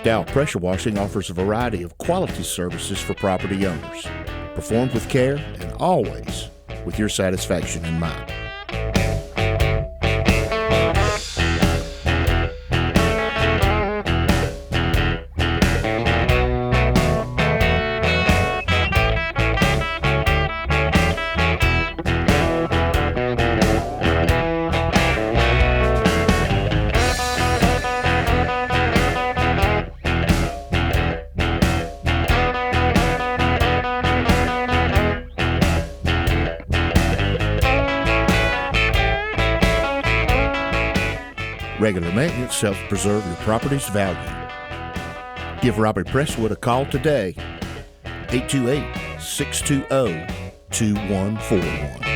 Mcdowell Pressure Washing offers a variety of quality services for property owners, performed with care and always with your satisfaction in mind. Regular maintenance helps preserve your property's value. Give Robbie Presswood a call today, 828-620-2141.